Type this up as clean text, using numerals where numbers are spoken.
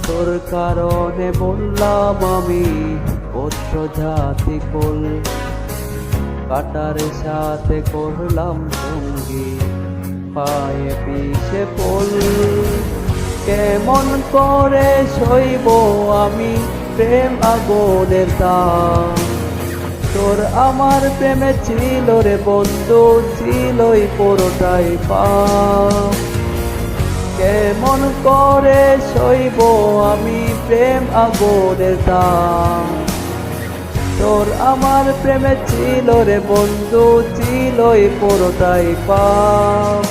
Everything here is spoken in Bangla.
তোর কারণে বললাম আমি পুত্র জাতি কুল, কাটার সাথে করলাম সঙ্গী, পায়ে পিছে পোল। কেমন করে সইব আমি প্রেম আগুনের দাম, তোর আমার প্রেমে ছিল রে বন্ধু, ছিলই পুরোটাই পাপ। কেমন করে সইব আমি প্রেম আগুনের দাম, তোর আমার প্রেমে ছিল রে বন্ধু, ছিলই পুরোটাই পাপ।